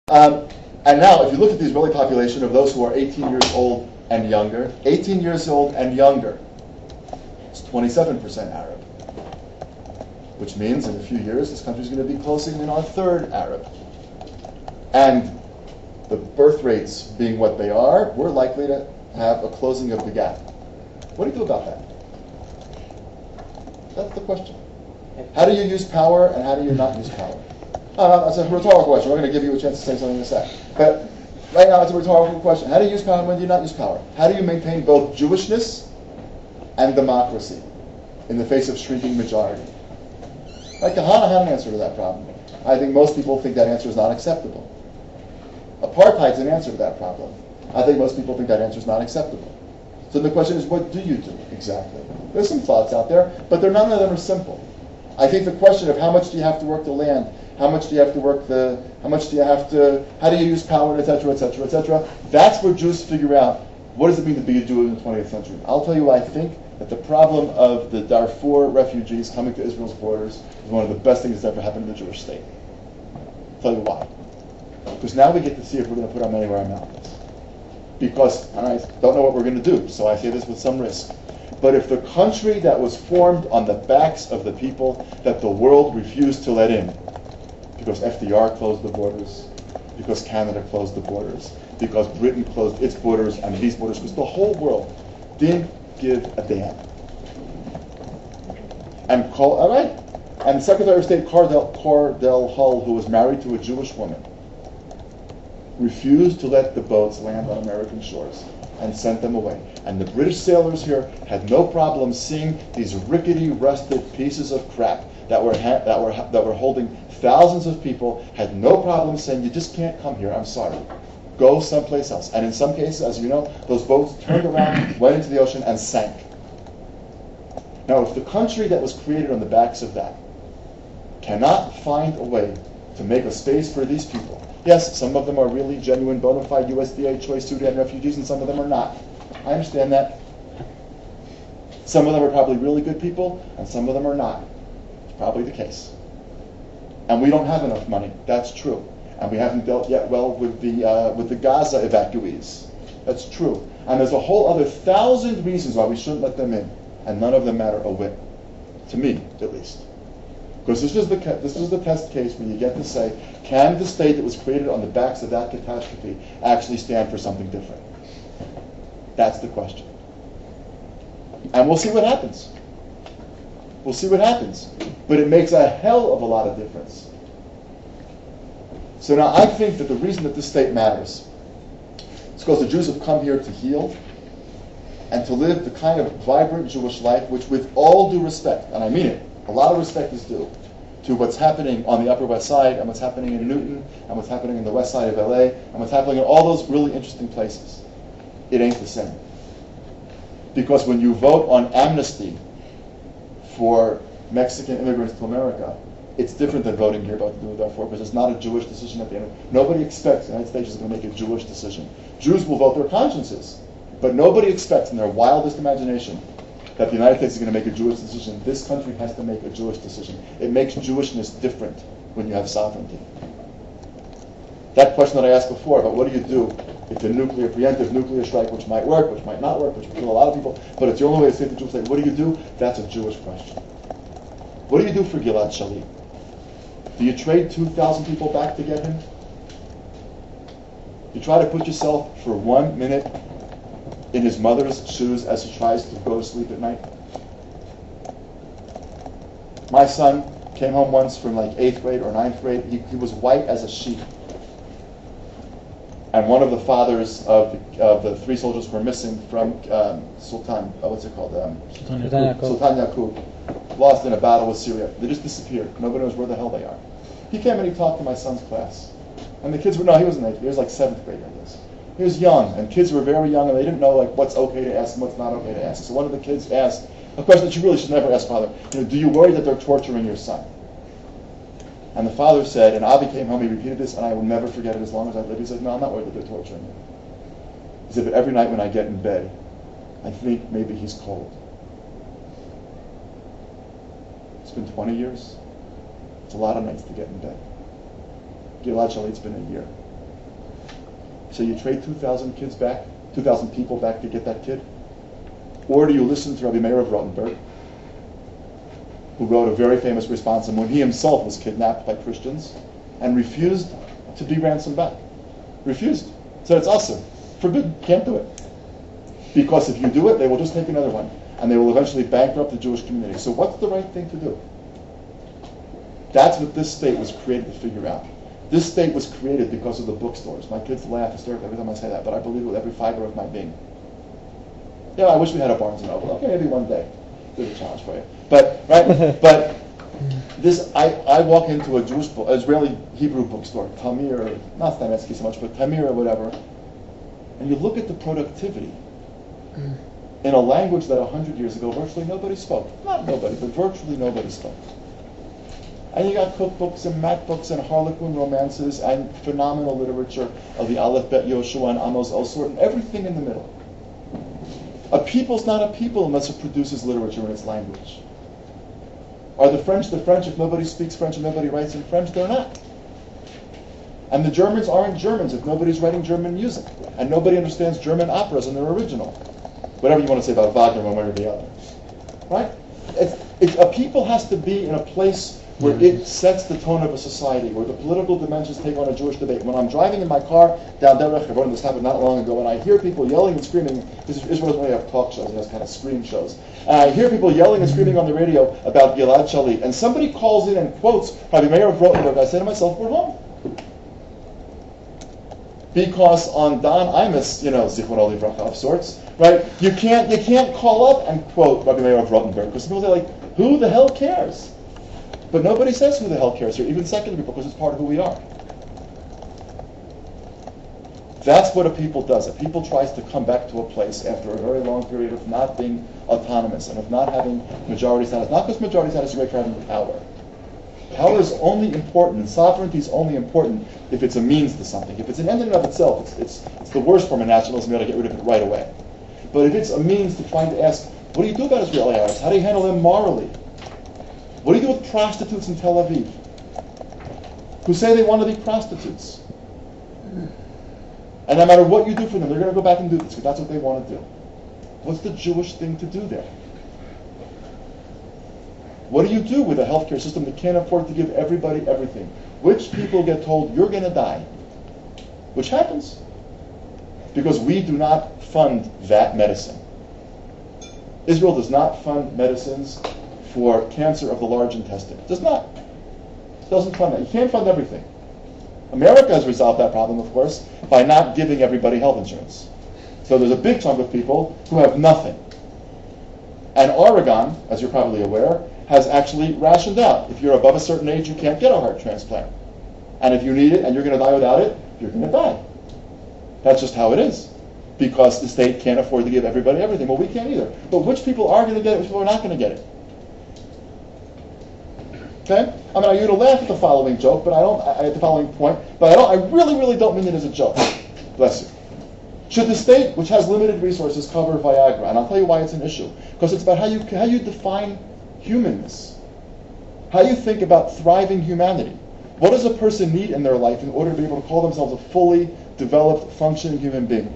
And now, if you look at the Israeli population of those who are 18 years old and younger, 18 years old and younger, it's 27% Arab. Which means in a few years, this country is going to be closing in on third Arab. And the birth rates being what they are, we're likely to have a closing of the gap. What do you do about that? That's the question. How do you use power and how do you not use power? It's a rhetorical question. We're going to give you a chance to say something in a sec. But right now it's a rhetorical question. How do you use power and when do you not use power? How do you maintain both Jewishness and democracy in the face of shrinking majority? Like Kahana had an answer to that problem. I think most people think that answer is not acceptable. Apartheid's an answer to that problem. I think most people think that answer is not acceptable. So the question is, what do you do exactly? There's some thoughts out there, but none of them are simple. I think the question of how much do you have to work the land, how much do you have to work how do you use power, etc., etc., etc., that's where Jews figure out what does it mean to be a Jew in the 20th century. I'll tell you what I think, that the problem of the Darfur refugees coming to Israel's borders is one of the best things that's ever happened in the Jewish state. I'll tell you why. Because now we get to see if we're going to put our money where our mouth is. Because, and I don't know what we're going to do, so I say this with some risk. But if the country that was formed on the backs of the people that the world refused to let in, because FDR closed the borders, because Canada closed the borders, because Britain closed its borders and these borders, because the whole world didn't give a damn. And Secretary of State Cordell Hull, who was married to a Jewish woman, refused to let the boats land on American shores and sent them away. And the British sailors here had no problem seeing these rickety, rusted pieces of crap that were holding thousands of people, had no problem saying, you just can't come here, I'm sorry. Go someplace else. And in some cases, as you know, those boats turned around, went into the ocean, and sank. Now, if the country that was created on the backs of that cannot find a way to make a space for these people, yes, some of them are really genuine, bona fide USDA choice Sudan refugees, and some of them are not. I understand that. Some of them are probably really good people, and some of them are not. It's probably the case. And we don't have enough money. That's true. And we haven't dealt yet well with the Gaza evacuees. That's true. And there's a whole other 1,000 reasons why we shouldn't let them in, and none of them matter a whit, to me at least. Because this is the test case where you get to say, can the state that was created on the backs of that catastrophe actually stand for something different? That's the question. And we'll see what happens. We'll see what happens. But it makes a hell of a lot of difference. So now I think that the reason that this state matters is because the Jews have come here to heal and to live the kind of vibrant Jewish life which, with all due respect, and I mean it, a lot of respect is due to what's happening on the Upper West Side and what's happening in Newton and what's happening in the West Side of LA and what's happening in all those really interesting places. It ain't the same. Because when you vote on amnesty for Mexican immigrants to America, it's different than voting here about the Darfur, because it's not a Jewish decision at the end. Nobody expects the United States is going to make a Jewish decision. Jews will vote their consciences, but nobody expects in their wildest imagination that the United States is going to make a Jewish decision. This country has to make a Jewish decision. It makes Jewishness different when you have sovereignty. That question that I asked before about what do you do if the preemptive nuclear strike, which might work, which might not work, which will kill a lot of people, but it's the only way to save the Jewish state, what do you do? That's a Jewish question. What do you do for Gilad Shalit? Do you trade 2,000 people back to get him? You try to put yourself for 1 minute in his mother's shoes as he tries to go to sleep at night? My son came home once from like 8th grade or 9th grade. He was white as a sheet. And one of the fathers of the 3 soldiers who were missing from Sultan Yaqub, lost in a battle with Syria. They just disappeared. Nobody knows where the hell they are. He came and he talked to my son's class. And the kids were, no, he wasn't 8th grade, he was like 7th grade, I guess. He was young, and kids were very young, and they didn't know like what's okay to ask and what's not okay to ask. So one of the kids asked a question that you really should never ask father. Do you worry that they're torturing your son? And the father said, and Avi came home, he repeated this, and I will never forget it as long as I live. He said, no, I'm not worried that they're torturing him. He said, but every night when I get in bed, I think maybe he's cold. It's been 20 years. It's a lot of nights to get in bed. Gilad Shalit's been a year. So you trade 2,000 kids back, 2,000 people back to get that kid? Or do you listen to Rabbi Meir of Rottenburg, who wrote a very famous response when he himself was kidnapped by Christians and refused to be ransomed back? Refused. Said it's awesome. Forbidden. Can't do it. Because if you do it, they will just take another one. And they will eventually bankrupt the Jewish community. So what's the right thing to do? That's what this state was created to figure out. This state was created because of the bookstores. My kids laugh hysterically every time I say that, but I believe it with every fiber of my being. Yeah, I wish we had a Barnes & Noble. Okay, maybe one day. There's a challenge for you. But, right? But this, I walk into a Jewish, Israeli Hebrew bookstore, Tamir, not Steinetsky so much, but Tamir or whatever, and you look at the productivity in a language that 100 years ago virtually nobody spoke. Not nobody, but virtually nobody spoke. And you got cookbooks and math books and Harlequin romances and phenomenal literature of the Aleph Bet Yoshua and Amos El-Sort and everything in the middle. A people's not a people unless it produces literature in its language. Are the French if nobody speaks French and nobody writes in French? They're not. And the Germans aren't Germans if nobody's writing German music. And nobody understands German operas in their original. Whatever you want to say about Wagner, one way or the other. Right? A people has to be in a place where it sets the tone of a society, where the political dimensions take on a Jewish debate. When I'm driving in my car down Derech Hebron, this happened not long ago, and I hear people yelling and screaming, because Israel doesn't really have talk shows, it has kind of scream shows. And I hear people yelling and screaming on the radio about Gilad Shalit, and somebody calls in and quotes Rabbi Meir of Rothenburg. I say to myself, we're home. Because on Don Imus, Zichron Livracha of sorts, right? You can't call up and quote Rabbi Meir of Rothenburg, because people say, like, who the hell cares? But nobody says who the hell cares here, even secular people, because it's part of who we are. That's what a people does. A people tries to come back to a place after a very long period of not being autonomous and of not having majority status. Not because majority status is great for having power. Power is only important, and sovereignty is only important if it's a means to something. If it's an end in and of itself, it's the worst form of nationalism. You ought to get rid of it right away. But if it's a means to trying to ask, what do you do about Israeli Arabs? How do you handle them morally? What do you do with prostitutes in Tel Aviv who say they want to be prostitutes? And no matter what you do for them, they're going to go back and do this because that's what they want to do. What's the Jewish thing to do there? What do you do with a healthcare system that can't afford to give everybody everything? Which people get told, you're going to die? Which happens. Because we do not fund that medicine. Israel does not fund medicines for cancer of the large intestine. It does not. It doesn't fund that. You can't fund everything. America has resolved that problem, of course, by not giving everybody health insurance. So there's a big chunk of people who have nothing. And Oregon, as you're probably aware, has actually rationed out. If you're above a certain age, you can't get a heart transplant. And if you need it and you're going to die without it, you're going to die. That's just how it is. Because the state can't afford to give everybody everything. Well, we can't either. But which people are going to get it, which people are not going to get it? Okay? I mean, I you to laugh at the following joke, but at the following point, but I really, really don't mean it as a joke. Bless you. Should the state, which has limited resources, cover Viagra? And I'll tell you why it's an issue. Because it's about how you define humanness. How you think about thriving humanity. What does a person need in their life in order to be able to call themselves a fully developed, functioning human being?